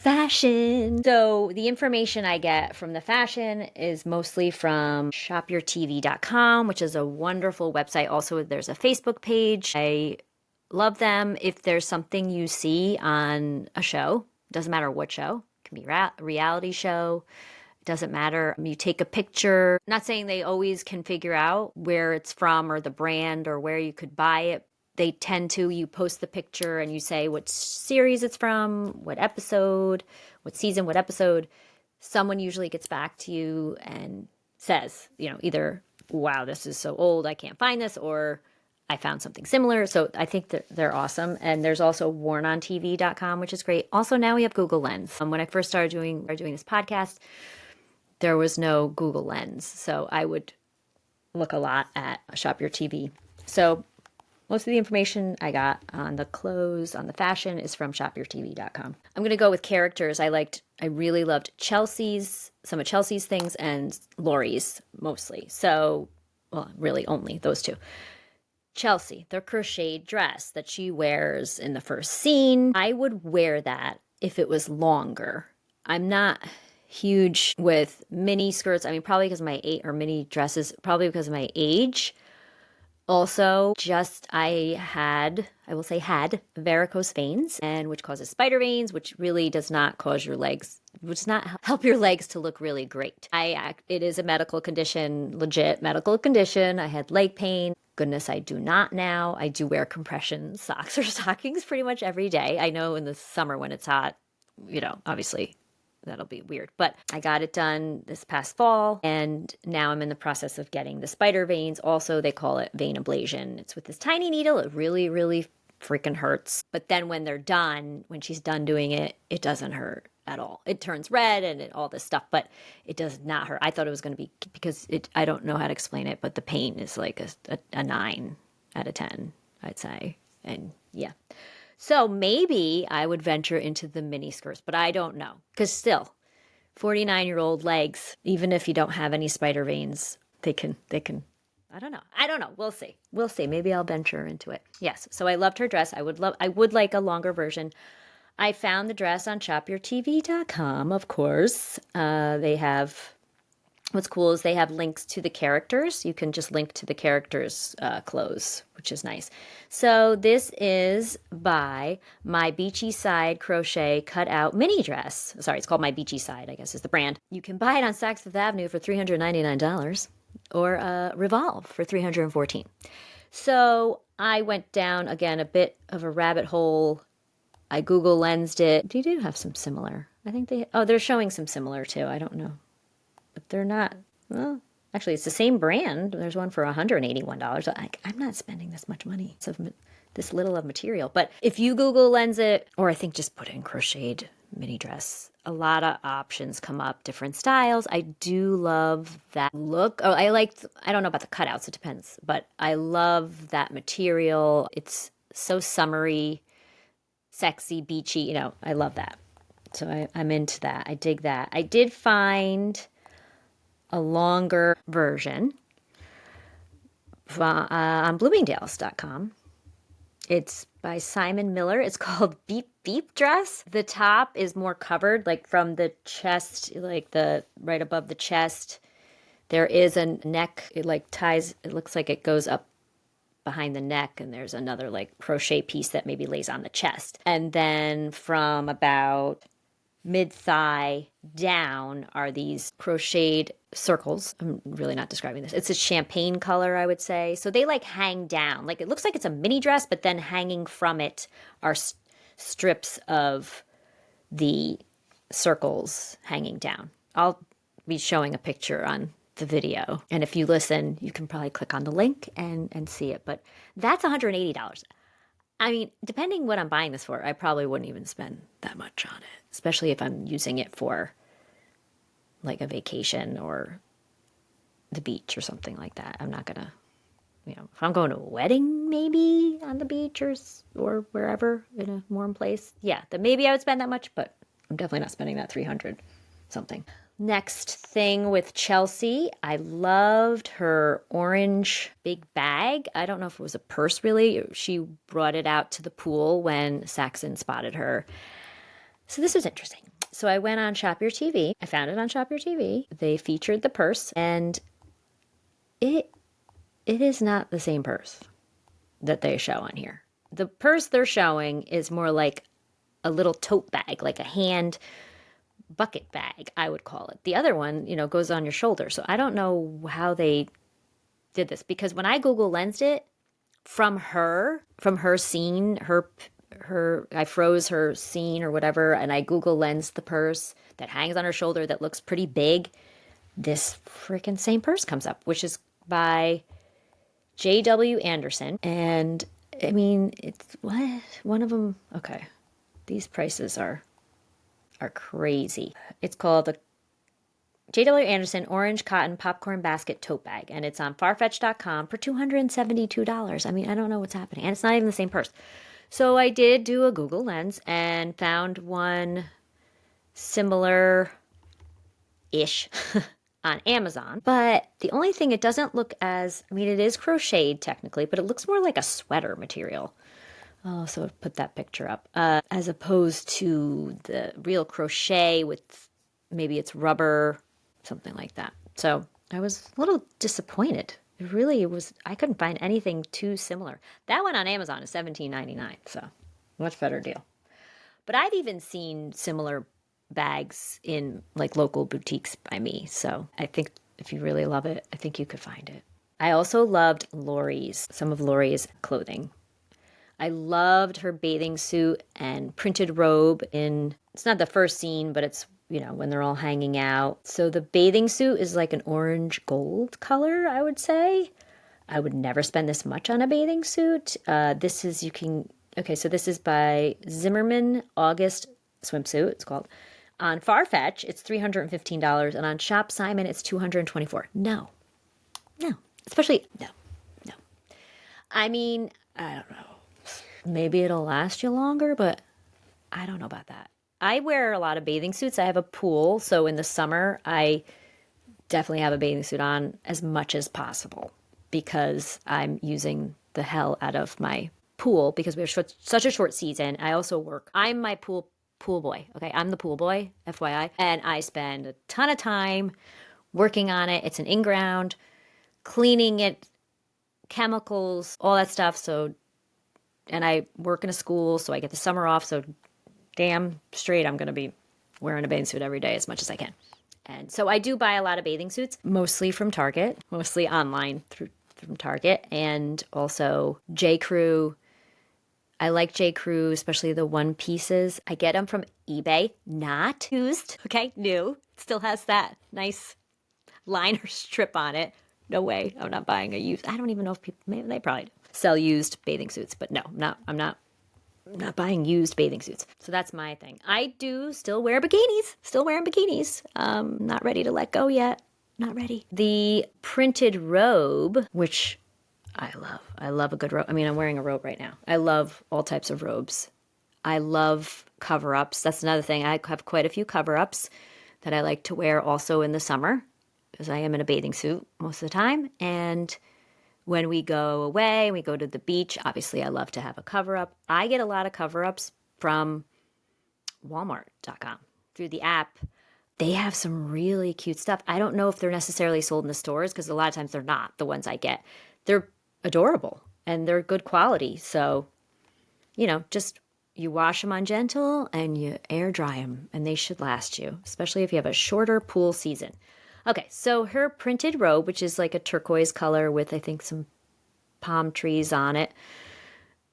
Fashion. So the information I get from the fashion is mostly from shopyourtv.com, which is a wonderful website. Also, there's a Facebook page. I love them. If there's something you see on a show, doesn't matter what show, it can be a reality show, it doesn't matter. You take a picture. Not saying they always can figure out where it's from or the brand or where you could buy it. They tend to, you post the picture and you say what series it's from, what episode, what season, what episode. Someone usually gets back to you and says, either, wow, this is so old, I can't find this, or I found something similar. So I think that they're awesome. And there's also wornontv.com, which is great. Also, now we have Google Lens. When I first started doing this podcast, there was no Google Lens. So I would look a lot at Shop Your TV. So most of the information I got on the clothes, on the fashion, is from shopyourtv.com. I'm going to go with characters. I really loved some of Chelsea's things, and Lori's mostly. So, well, really only those two. Chelsea, the crocheted dress that she wears in the first scene. I would wear that if it was longer. I'm not huge with mini skirts. I mean, probably because of my age, or mini dresses, probably because of my age. Also, I will say had varicose veins, and which causes spider veins, which really does not cause your legs, which does not help your legs to look really great. It is a medical condition, legit medical condition. I had leg pain. Goodness, I do not now. I do wear compression socks or stockings pretty much every day. I know in the summer when it's hot, obviously that'll be weird. But I got it done this past fall, and now I'm in the process of getting the spider veins. Also, they call it vein ablation. It's with this tiny needle. It really, really freaking hurts. But then when she's done doing it, it doesn't hurt at all. It turns red and all this stuff, but it does not hurt. I thought it was going to be, because I don't know how to explain it, but the pain is like a 9 out of 10, I'd say. And yeah. So maybe I would venture into the mini skirts, but I don't know. Because still, 49-year-old legs, even if you don't have any spider veins, they can, I don't know. We'll see. Maybe I'll venture into it. Yes. So I loved her dress. I would like a longer version. I found the dress on shopyourtv.com, of course. What's cool is they have links to the characters. You can just link to the characters' clothes, which is nice. So this is by My Beachy Side Crochet Cutout Mini Dress. Sorry, it's called My Beachy Side, I guess is the brand. You can buy it on Saks Fifth Avenue for $399 or Revolve for $314. So I went down, again, a bit of a rabbit hole. I Google Lensed it. They do have some similar. I think they're showing some similar too. I don't know. But they're not, well, actually it's the same brand. There's one for $181. I'm not spending this much money. It's this little of material. But if you Google Lens it, or I think just put in crocheted mini dress, a lot of options come up, different styles. I do love that look. Oh, I don't know about the cutouts, it depends. But I love that material. It's so summery, sexy, beachy, I love that. So I'm into that. I dig that. I did find a longer version on Bloomingdale's.com. It's by Simon Miller. It's called Beep Beep Dress. The top is more covered, like from the chest, like the right above the chest. There is a neck. It ties. It looks like it goes up behind the neck, and there's another crochet piece that maybe lays on the chest. And then from about mid-thigh down are these crocheted circles. I'm really not describing this. It's a champagne color, I would say. So they hang down. It looks like it's a mini dress, but then hanging from it are strips of the circles hanging down. I'll be showing a picture on the video. And if you listen, you can probably click on the link and see it. But that's $180. I mean, depending what I'm buying this for, I probably wouldn't even spend that much on it, especially if I'm using it for a vacation or the beach or something like that. I'm not gonna, if I'm going to a wedding, maybe on the beach or wherever in a warm place, yeah, then maybe I would spend that much, but I'm definitely not spending that $300 something. Next thing with Chelsea, I loved her orange big bag. I don't know if it was a purse, really. She brought it out to the pool when Saxon spotted her. So this was interesting. So I went on Shop Your TV. I found it on Shop Your TV. They featured the purse, and it is not the same purse that they show on here. The purse they're showing is more like a little tote bag, like a hand bucket bag, I would call it. The other one, goes on your shoulder. So I don't know how they did this, because when I Google lensed it from her scene, I froze her scene or whatever, and I Google lensed the purse that hangs on her shoulder that looks pretty big. This freaking same purse comes up, which is by J.W. Anderson. And I mean, it's what? One of them. Okay. These prices are crazy. It's called the J.W. Anderson Orange Cotton Popcorn Basket Tote Bag, and it's on Farfetch.com for $272. I mean, I don't know what's happening. And it's not even the same purse. So I did do a Google lens and found one similar-ish on Amazon. But the only thing, it doesn't look as, I mean, it is crocheted technically, but it looks more like a sweater material. Oh, so put that picture up. As opposed to the real crochet with maybe it's rubber, something like that. So I was a little disappointed. It really was. I couldn't find anything too similar. That one on Amazon is $17.99, so much better deal. But I've even seen similar bags in like local boutiques by me. So I think if you really love it, I think you could find it. I also loved some of Lori's clothing. I loved her bathing suit and printed robe it's not the first scene, but it's, when they're all hanging out. So the bathing suit is like an orange gold color, I would say. I would never spend this much on a bathing suit. So this is by Zimmerman August swimsuit, it's called. On Farfetch, it's $315, and on Shop Simon, it's $224. No. Especially, no. I mean, I don't know. Maybe it'll last you longer, but I don't know about that. I wear a lot of bathing suits. I have a pool, so in the summer, I definitely have a bathing suit on as much as possible because I'm using the hell out of my pool because we have such a short season. I also work. I'm my pool boy. Okay, I'm the pool boy, FYI, and I spend a ton of time working on it. It's an in-ground, cleaning it, chemicals, all that stuff. And I work in a school, so I get the summer off. So damn straight, I'm going to be wearing a bathing suit every day as much as I can. And so I do buy a lot of bathing suits, mostly from Target, mostly online from Target, and also J. Crew. I like J. Crew, especially the one pieces. I get them from eBay, not used. Okay, new. Still has that nice liner strip on it. No way, I'm not buying a used. I don't even know if people, maybe they probably do sell used bathing suits, but no, I'm not buying used bathing suits. So that's my thing. I do still wear bikinis, still wearing bikinis. Not ready to let go yet. Not ready. The printed robe, which I love. I love a good robe. I mean, I'm wearing a robe right now. I love all types of robes. I love cover-ups. That's another thing. I have quite a few cover-ups that I like to wear also in the summer because I am in a bathing suit most of the time. And when we go away, we go to the beach, obviously I love to have a cover-up. I get a lot of cover-ups from Walmart.com through the app. They have some really cute stuff. I don't know if they're necessarily sold in the stores because a lot of times they're not, the ones I get. They're adorable and they're good quality. So, just you wash them on gentle and you air dry them and they should last you, especially if you have a shorter pool season. Okay, so her printed robe, which is like a turquoise color with, I think, some palm trees on it,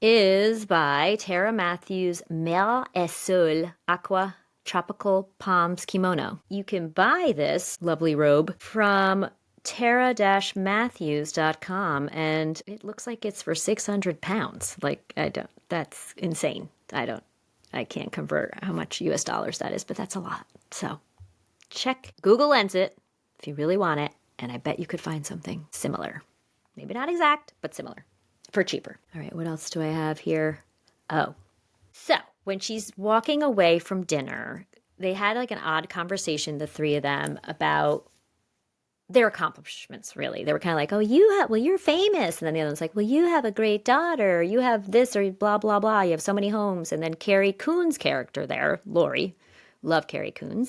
is by Tara Matthews, Mer et Sol Aqua Tropical Palms Kimono. You can buy this lovely robe from tara-matthews.com, and it looks like it's for 600 pounds. That's insane. I can't convert how much US dollars that is, but that's a lot. So check, Google Lens it if you really want it, and I bet you could find something similar. Maybe not exact, but similar for cheaper. All right, what else do I have here? Oh, so when she's walking away from dinner, they had like an odd conversation, the three of them, about their accomplishments, really. They were kind of like, you're famous. And then the other one's like, well, you have a great daughter. You have this or blah, blah, blah. You have so many homes. And then Carrie Coon's character there, Lori, Love Carrie Coon,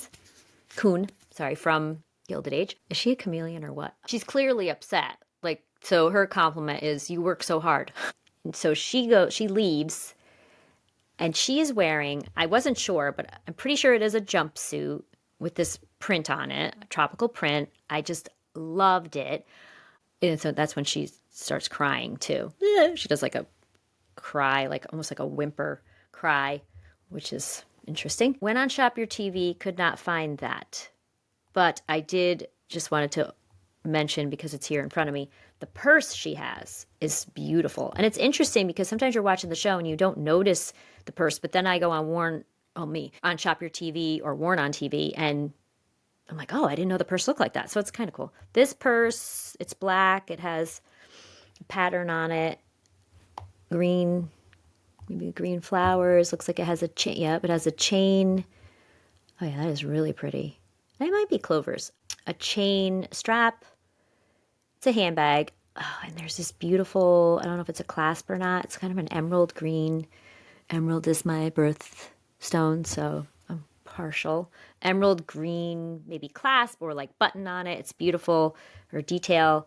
sorry, from Gilded Age. Is she a chameleon or what? She's clearly upset. Like, so her compliment is, you work so hard. And so she leaves, and she is wearing, I wasn't sure, but I'm pretty sure it is a jumpsuit with this print on it, a tropical print. I just loved it. And so that's when she starts crying too. She does like a cry, like almost like a whimper cry, which is interesting. Went on Shop Your TV, could not find that. But I did just wanted to mention, because it's here in front of me, the purse she has is beautiful. And it's interesting because sometimes you're watching the show and you don't notice the purse, but then I go on on Shop Your TV or Worn on TV, and I'm like, oh, I didn't know the purse looked like that. So it's kind of cool. This purse, it's black. It has a pattern on it. Green, maybe green flowers. Looks like it has a chain. Yep, it has a chain. Oh yeah, that is really pretty. It might be clovers. A chain strap. It's a handbag. Oh, and there's this beautiful, I don't know if it's a clasp or not. It's kind of an emerald green. Emerald is my birthstone, so I'm partial. Emerald green, maybe clasp or like button on it. It's beautiful, or detail.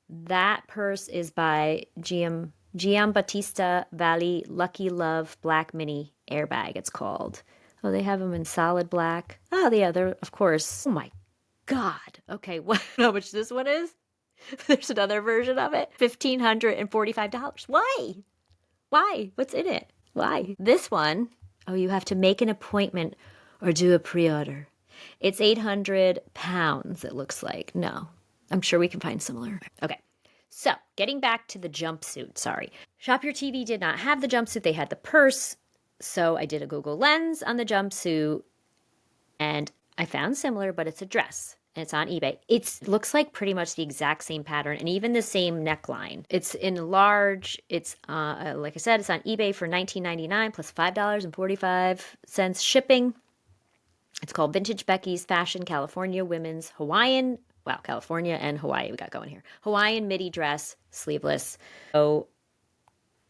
That purse is by Giambattista Valli Lucky Love Black Mini Airbag, it's called. Oh, they have them in solid black. Oh, the other, of course. Oh my God. Okay, how much this one is? There's another version of it. $1,545. Why? Why? What's in it? Why? This one, oh, you have to make an appointment or do a pre-order. It's 800 pounds, it looks like. No, I'm sure we can find similar. Okay, so getting back to the jumpsuit, sorry. Shop Your TV did not have the jumpsuit. They had the purse. So I did a Google Lens on the jumpsuit, and I found similar, but it's a dress. And it's on eBay. It looks like pretty much the exact same pattern and even the same neckline. It's in large. It's, like I said, it's on eBay for $19.99 plus $5.45 shipping. It's called Vintage Becky's Fashion California Women's Hawaiian. Wow, California and Hawaii we got going here. Hawaiian midi dress, sleeveless. So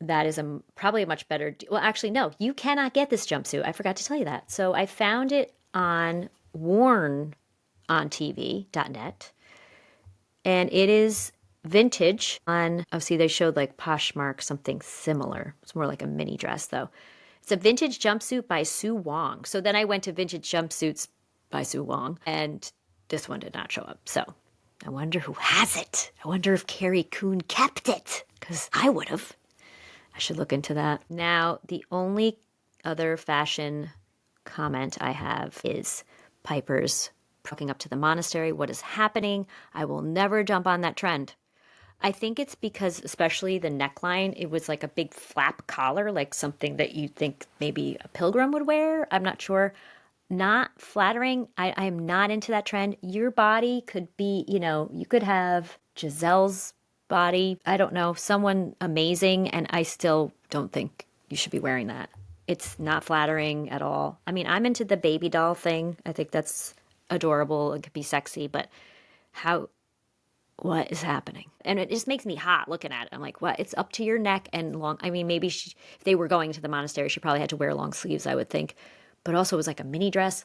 that is probably a much better. Well, actually, no, you cannot get this jumpsuit. I forgot to tell you that. So I found it on wornontv.net, and it is vintage on, oh, see, they showed like Poshmark, something similar. It's more like a mini dress, though. It's a vintage jumpsuit by Sue Wong. So then I went to Vintage Jumpsuits by Sue Wong, and this one did not show up. So I wonder who has it. I wonder if Carrie Coon kept it, because I would have. I should look into that. Now, the only other fashion comment I have is Piper's walking up to the monastery. What is happening? I will never jump on that trend. I think it's because, especially the neckline, it was like a big flap collar, like something that you think maybe a pilgrim would wear. I'm not sure. Not flattering. I am not into that trend. Your body could be, you could have Giselle's body. I don't know, someone amazing, and I still don't think you should be wearing that. It's not flattering at all. I mean, I'm into the baby doll thing. I think that's adorable. It could be sexy, but what is happening? And it just makes me hot looking at it. I'm like, what? It's up to your neck and long. I mean, maybe if they were going to the monastery, she probably had to wear long sleeves, I would think. But also it was like a mini dress.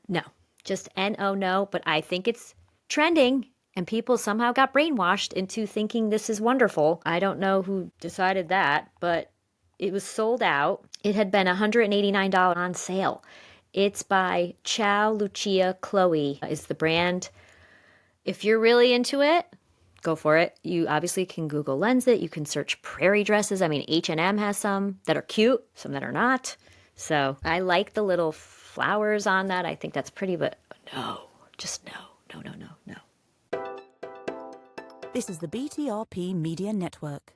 No, just N-O, no. But I think it's trending, and people somehow got brainwashed into thinking this is wonderful. I don't know who decided that, but it was sold out. It had been $189 on sale. It's by Ciao Lucia Chloe is the brand. If you're really into it, go for it. You obviously can Google Lens it. You can search prairie dresses. I mean, H&M has some that are cute, some that are not. So I like the little flowers on that. I think that's pretty, but no, just no. This is the BTRP Media Network.